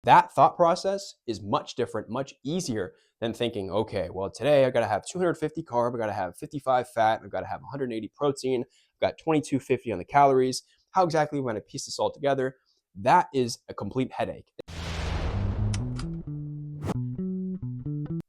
That thought process is much different, much easier than thinking, okay, well, today I gotta have 250 carb, I gotta have 55 fat, I've gotta have 180 protein, I've got 2250 on the calories. How exactly am I gonna piece this all together? That is a complete headache.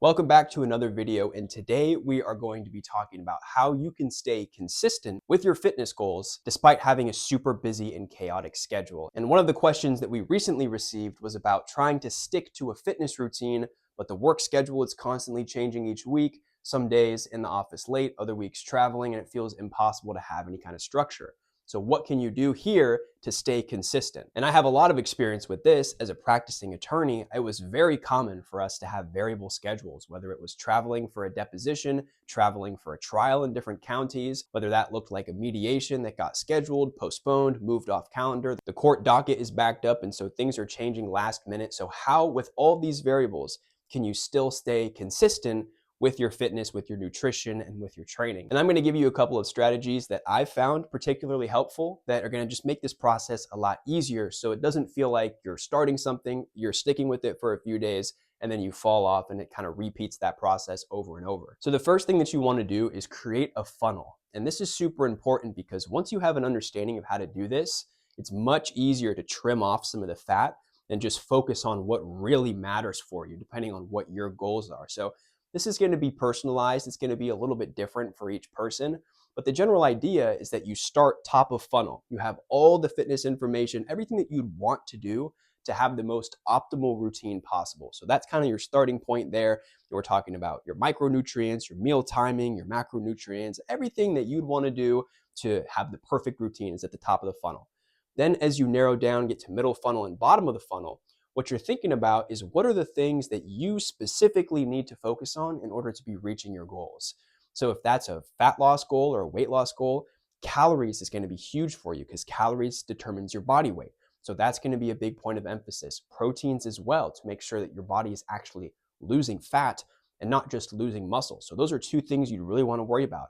Welcome back to another video, and today we are going to be talking about how you can stay consistent with your fitness goals despite having a super busy and chaotic schedule. And one of the questions that we recently received was about trying to stick to a fitness routine, but the work schedule is constantly changing each week. Some days in the office late, other weeks traveling, and it feels impossible to have any kind of structure. So what can you do here to stay consistent? And I have a lot of experience with this as a practicing attorney. It was very common for us to have variable schedules, whether it was traveling for a deposition, traveling for a trial in different counties, whether that looked like a mediation that got scheduled, postponed, moved off calendar. The court docket is backed up, and so things are changing last minute. So how, with all these variables, can you still stay consistent with your fitness, with your nutrition, and with your training? And I'm gonna give you a couple of strategies that I've found particularly helpful that are gonna just make this process a lot easier so it doesn't feel like you're starting something, you're sticking with it for a few days, and then you fall off and it kind of repeats that process over and over. So the first thing that you wanna do is create a funnel. And this is super important because once you have an understanding of how to do this, it's much easier to trim off some of the fat and just focus on what really matters for you, depending on what your goals are. So this is going to be personalized. It's going to be a little bit different for each person. But the general idea is that you start top of funnel. You have all the fitness information, everything that you'd want to do to have the most optimal routine possible. So that's kind of your starting point there. We're talking about your micronutrients, your meal timing, your macronutrients, everything that you'd want to do to have the perfect routine is at the top of the funnel. Then as you narrow down, get to middle funnel and bottom of the funnel, what you're thinking about is what are the things that you specifically need to focus on in order to be reaching your goals. So if that's a fat loss goal or a weight loss goal, calories is going to be huge for you because calories determines your body weight. So that's going to be a big point of emphasis. Proteins as well, to make sure that your body is actually losing fat and not just losing muscle. So those are two things you really want to worry about.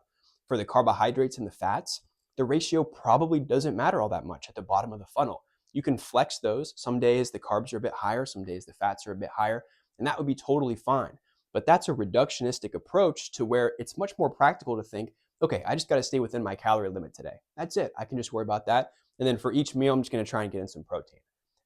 For the carbohydrates and the fats, the ratio probably doesn't matter all that much at the bottom of the funnel. You can flex those. Some days the carbs are a bit higher, some days the fats are a bit higher, and that would be totally fine. But that's a reductionistic approach to where it's much more practical to think, okay, I just got to stay within my calorie limit today. That's it. I can just worry about that. And then for each meal, I'm just going to try and get in some protein.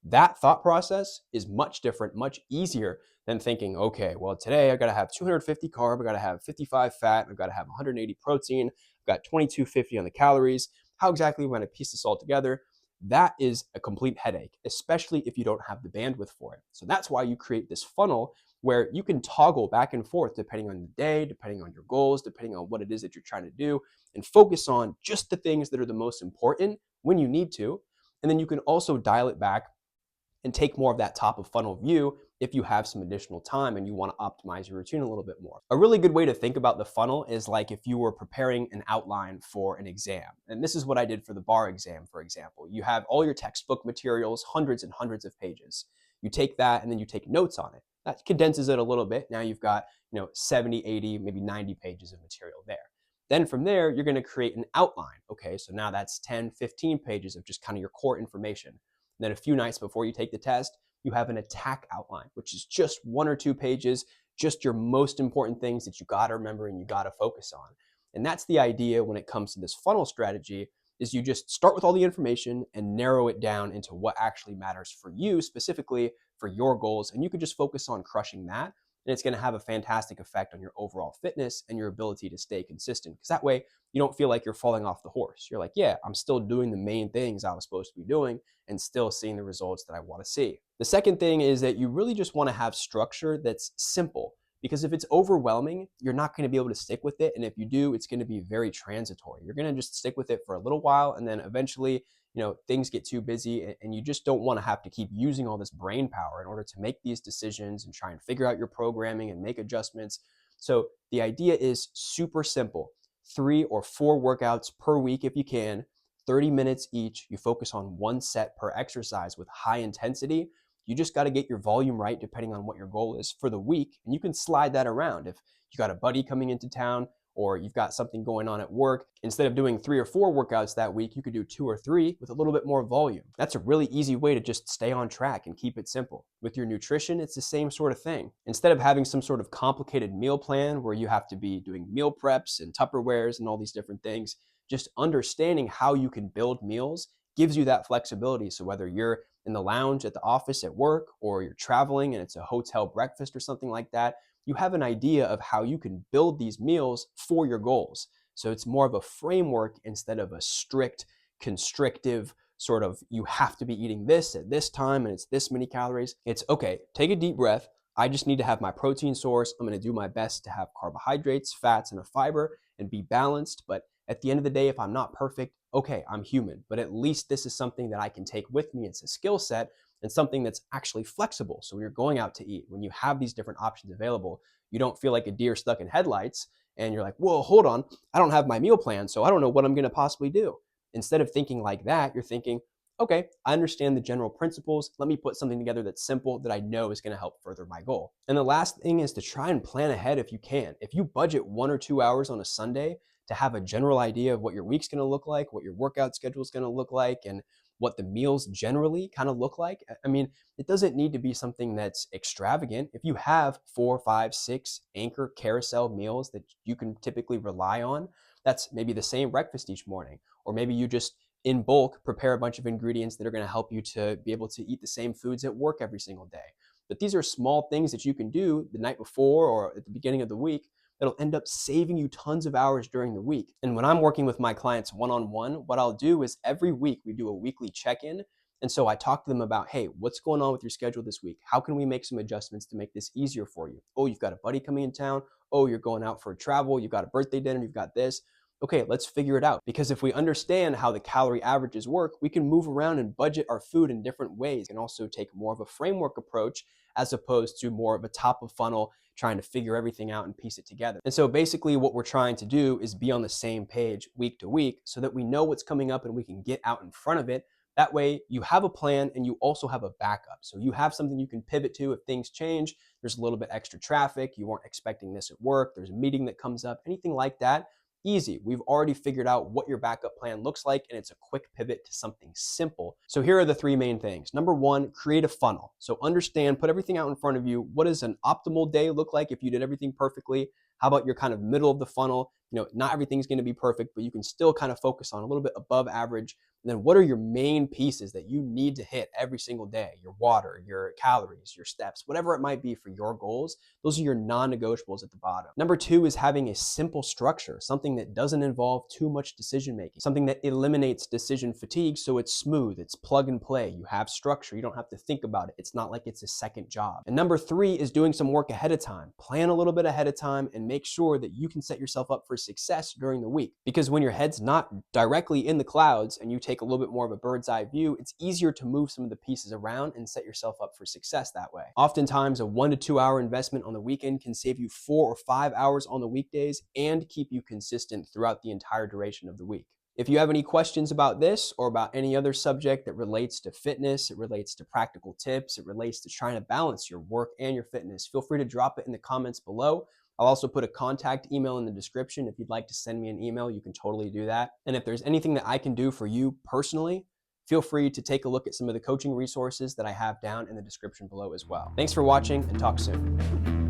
That thought process is much different, much easier than thinking, okay, well, today I got to have 250 carb, I got to have 55 fat, I've got to have 180 protein, I've got 2250 on the calories. How exactly am I going to piece this all together? That is a complete headache, especially if you don't have the bandwidth for it. So that's why you create this funnel where you can toggle back and forth depending on the day, depending on your goals, depending on what it is that you're trying to do, and focus on just the things that are the most important when you need to. And then you can also dial it back and take more of that top of funnel view if you have some additional time and you want to optimize your routine a little bit more. A really good way to think about the funnel is like if you were preparing an outline for an exam. And this is what I did for the bar exam, for example. You have all your textbook materials, hundreds and hundreds of pages. You take that and then you take notes on it. That condenses it a little bit. Now you've got, 70, 80, maybe 90 pages of material there. Then from there, you're going to create an outline. Okay, so now that's 10, 15 pages of just kind of your core information. And then a few nights before you take the test, you have an attack outline, which is just 1 or 2 pages, just your most important things that you got to remember and you got to focus on. And that's the idea when it comes to this funnel strategy is you just start with all the information and narrow it down into what actually matters for you, specifically for your goals. And you can just focus on crushing that. And it's going to have a fantastic effect on your overall fitness and your ability to stay consistent. Because that way you don't feel like you're falling off the horse. You're like, yeah, I'm still doing the main things I was supposed to be doing and still seeing the results that I want to see. The second thing is that you really just want to have structure that's simple. Because if it's overwhelming, you're not going to be able to stick with it. And if you do, it's going to be very transitory. You're going to just stick with it for a little while. And then eventually, things get too busy and you just don't want to have to keep using all this brain power in order to make these decisions and try and figure out your programming and make adjustments. So the idea is super simple. 3 or 4 workouts per week if you can, 30 minutes each. You focus on one set per exercise with high intensity. You just got to get your volume right depending on what your goal is for the week. And you can slide that around. If you got a buddy coming into town or you've got something going on at work. Instead of doing 3 or 4 workouts that week, you could do 2 or 3 with a little bit more volume. That's a really easy way to just stay on track and keep it simple. With your nutrition, it's the same sort of thing. Instead of having some sort of complicated meal plan where you have to be doing meal preps and Tupperwares and all these different things, just understanding how you can build meals gives you that flexibility. So whether you're in the lounge at the office at work, or you're traveling and it's a hotel breakfast or something like that, you have an idea of how you can build these meals for your goals. So it's more of a framework instead of a strict, constrictive sort of, you have to be eating this at this time and it's this many calories. It's okay, take a deep breath. I just need to have my protein source. I'm going to do my best to have carbohydrates, fats, and a fiber and be balanced. But at the end of the day, if I'm not perfect, okay, I'm human. But at least this is something that I can take with me. It's a skill set and something that's actually flexible. So when you're going out to eat, when you have these different options available, you don't feel like a deer stuck in headlights and you're like, whoa, hold on, I don't have my meal plan, so I don't know what I'm going to possibly do. Instead of thinking like that, you're thinking, okay, I understand the general principles. Let me put something together that's simple that I know is going to help further my goal. And the last thing is to try and plan ahead if you can. If you budget 1 or 2 hours on a Sunday to have a general idea of what your week's going to look like, what your workout schedule is going to look like, and what the meals generally kind of look like. I mean, it doesn't need to be something that's extravagant. If you have 4, 5, 6 anchor carousel meals that you can typically rely on, that's maybe the same breakfast each morning. Or maybe you just in bulk prepare a bunch of ingredients that are going to help you to be able to eat the same foods at work every single day. But these are small things that you can do the night before or at the beginning of the week that'll end up saving you tons of hours during the week. And when I'm working with my clients one-on-one, what I'll do is every week we do a weekly check-in. And so I talk to them about, hey, what's going on with your schedule this week? How can we make some adjustments to make this easier for you? Oh, you've got a buddy coming in town. Oh, you're going out for a travel. You've got a birthday dinner. You've got this. Okay, let's figure it out. Because if we understand how the calorie averages work, we can move around and budget our food in different ways and also take more of a framework approach as opposed to more of a top of funnel trying to figure everything out and piece it together. And so basically what we're trying to do is be on the same page week to week so that we know what's coming up and we can get out in front of it. That way you have a plan and you also have a backup. So you have something you can pivot to if things change. There's a little bit extra traffic. You weren't expecting this at work. There's a meeting that comes up, anything like that. Easy. We've already figured out what your backup plan looks like, and it's a quick pivot to something simple. So here are the 3 main things. Number 1, create a funnel. So understand, put everything out in front of you. What does an optimal day look like if you did everything perfectly? How about your kind of middle of the funnel? Not everything's going to be perfect, but you can still kind of focus on a little bit above average. And then what are your main pieces that you need to hit every single day? Your water, your calories, your steps, whatever it might be for your goals. Those are your non-negotiables at the bottom. Number 2 is having a simple structure, something that doesn't involve too much decision making, something that eliminates decision fatigue so it's smooth, it's plug and play. You have structure, you don't have to think about it. It's not like it's a second job. And number 3 is doing some work ahead of time. Plan a little bit ahead of time and make sure that you can set yourself up for success during the week. Because when your head's not directly in the clouds and you take a little bit more of a bird's eye view, it's easier to move some of the pieces around and set yourself up for success that way. Oftentimes, a 1 to 2 hour investment on the weekend can save you 4 or 5 hours on the weekdays and keep you consistent throughout the entire duration of the week. If you have any questions about this or about any other subject that relates to fitness, it relates to practical tips, it relates to trying to balance your work and your fitness, feel free to drop it in the comments below. I'll also put a contact email in the description. If you'd like to send me an email, you can totally do that. And if there's anything that I can do for you personally, feel free to take a look at some of the coaching resources that I have down in the description below as well. Thanks for watching and talk soon.